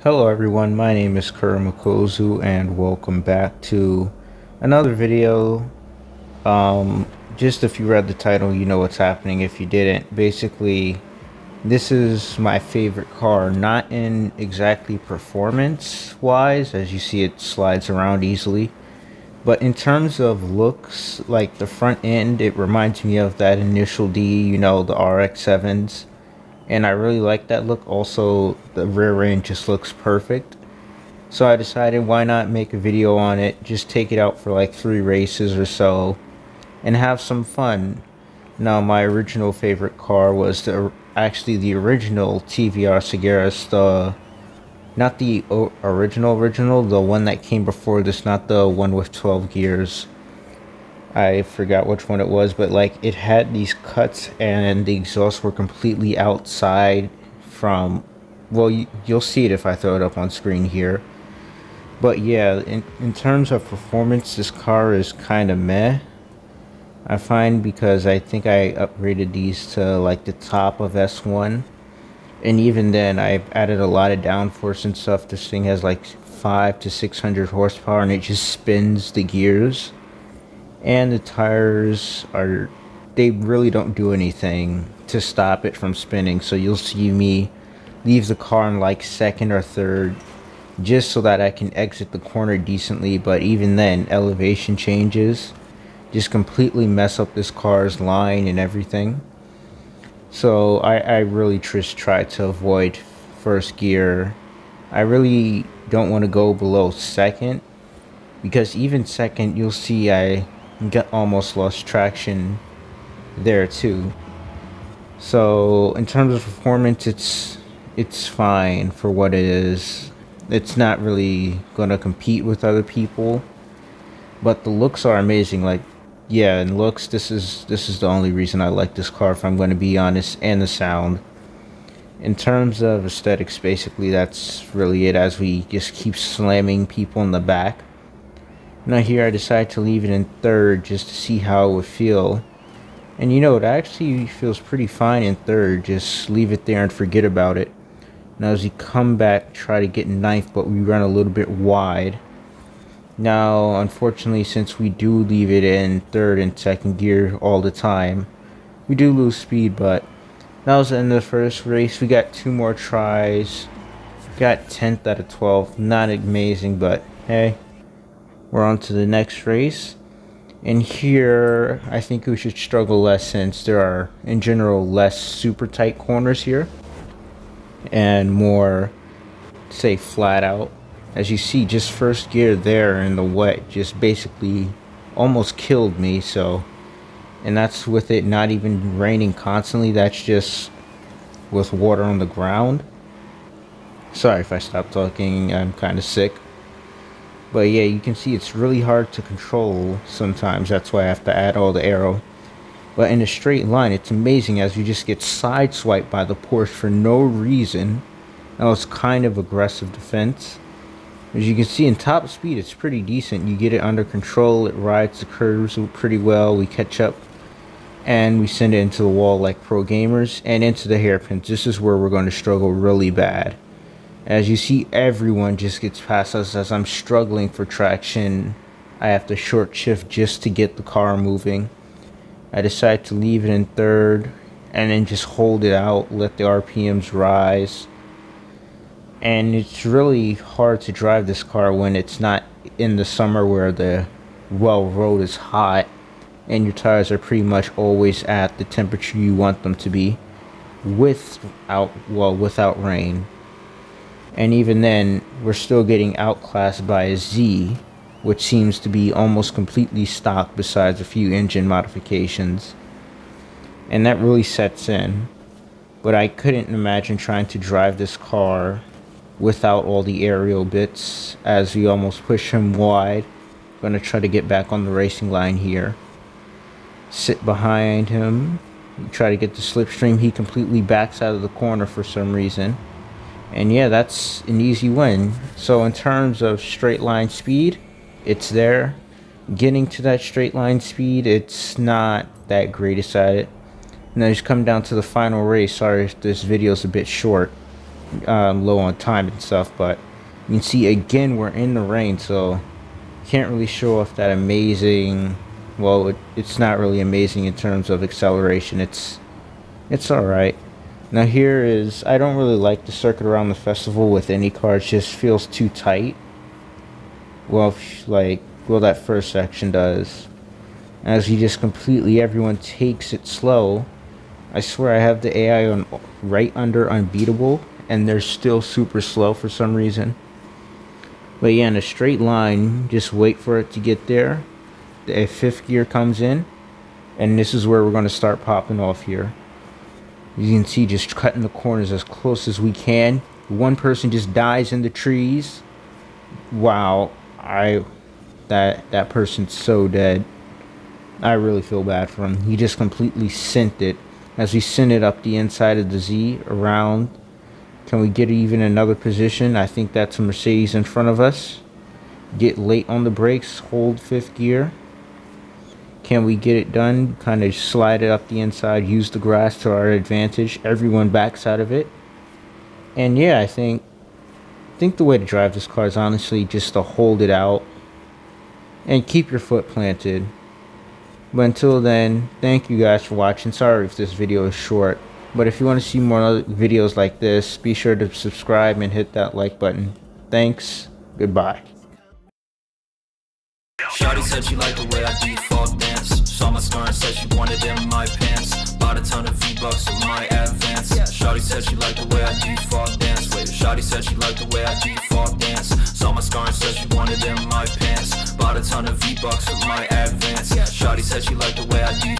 Hello everyone, my name is Kurumakuzu and welcome back to another video. Just if you read the title, you know what's happening. If you didn't, basically this is my favorite car, not in exactly performance wise, as you see it slides around easily, but in terms of looks. Like the front end, it reminds me of that initial D, you know, the RX-7s. And I really like that look. Also, the rear end just looks perfect. So I decided, why not make a video on it, just take it out for like 3 races or so and have some fun. Now, my original favorite car was actually the original TVR Segueras, not the original, the one that came before this, not the one with 12 gears. I forgot which one it was, but like it had these cuts and the exhausts were completely outside from, well, you'll see it if I throw it up on screen here. But yeah, in terms of performance, this car is kind of meh, I find, because I think I upgraded these to like the top of S1, and even then I've added a lot of downforce and stuff. This thing has like 500 to 600 horsepower and it just spins the gears. And the tires they really don't do anything to stop it from spinning. So you'll see me leave the car in like second or third just so that I can exit the corner decently. But even then, elevation changes just completely mess up this car's line and everything. So I really just try to avoid first gear. I really don't want to go below second, because even second, you'll see I almost lost traction there too. So in terms of performance, it's fine for what it is. It's not really gonna compete with other people, but the looks are amazing. Like, yeah, in looks, this is the only reason I like this car, if I'm going to be honest, and the sound. In terms of aesthetics, basically that's really it, as we just keep slamming people in the back. Now here I decided to leave it in third just to see how it would feel. And you know, it actually feels pretty fine in third. Just leave it there and forget about it. Now as we come back, try to get ninth, but we run a little bit wide. Now, unfortunately, since we do leave it in third and second gear all the time, we do lose speed. But that was the end of the first race. We got 2 more tries. Got 10th out of 12. Not amazing, but hey. We're on to the next race, and here I think we should struggle less, since there are in general less super tight corners here and more, say, flat out. As you see, just first gear there in the wet just basically almost killed me. So, and that's with it not even raining constantly, that's just with water on the ground. Sorry if I stop talking, I'm kind of sick. But yeah, you can see it's really hard to control sometimes. That's why I have to add all the aero. But in a straight line, it's amazing, as you just get sideswiped by the Porsche for no reason. That was kind of aggressive defense. As you can see, in top speed, it's pretty decent. You get it under control. It rides the curves pretty well. We catch up and we send it into the wall like pro gamers, and into the hairpins. This is where we're going to struggle really bad. As you see, everyone just gets past us as I'm struggling for traction. I have to short shift just to get the car moving. I decide to leave it in third and then just hold it out, let the RPMs rise. And it's really hard to drive this car when it's not in the summer, where the road is hot and your tires are pretty much always at the temperature you want them to be, without rain. And even then, we're still getting outclassed by a Z, which seems to be almost completely stock besides a few engine modifications. And that really sets in. But I couldn't imagine trying to drive this car without all the aerial bits, as we almost push him wide. Gonna try to get back on the racing line here. Sit behind him. Try to get the slipstream. He completely backs out of the corner for some reason. And yeah, that's an easy win. So in terms of straight line speed, it's there. Getting to that straight line speed, it's not that greatest at it. Now just come down to the final race. Sorry if this video is a bit short. low on time and stuff. But you can see again we're in the rain, so can't really show off that amazing. Well, it's not really amazing in terms of acceleration. It's all right. Now here is, I don't really like the circuit around the festival with any car. It just feels too tight. Well, that first section does. As you just completely, everyone takes it slow. I swear I have the AI on right under unbeatable, and they're still super slow for some reason. But yeah, in a straight line, just wait for it to get there. The fifth gear comes in, and this is where we're going to start popping off here. You can see just cutting the corners as close as we can. One person just dies in the trees. Wow, that person's so dead. I really feel bad for him. He just completely sent it. As we send it up the inside of the Z around. Can we get even another position? I think that's a Mercedes in front of us. Get late on the brakes, hold fifth gear. Can we get it done? Kind of slide it up the inside, use the grass to our advantage. Everyone backs out of it. And yeah, I think the way to drive this car is honestly just to hold it out and keep your foot planted. But until then, thank you guys for watching. Sorry if this video is short, but if you want to see more other videos like this, be sure to subscribe and hit that like button. Thanks. Goodbye. Shawty said she liked the way I default dance. Saw my scar and said she wanted it in my pants. Bought a ton of V-Bucks with my advance. Shawty said she liked the way I default dance. Wait, Shawty said she liked the way I default dance. Saw my scar and said she wanted it in my pants. Bought a ton of V-Bucks with my advance. Shawty said she liked the way I default.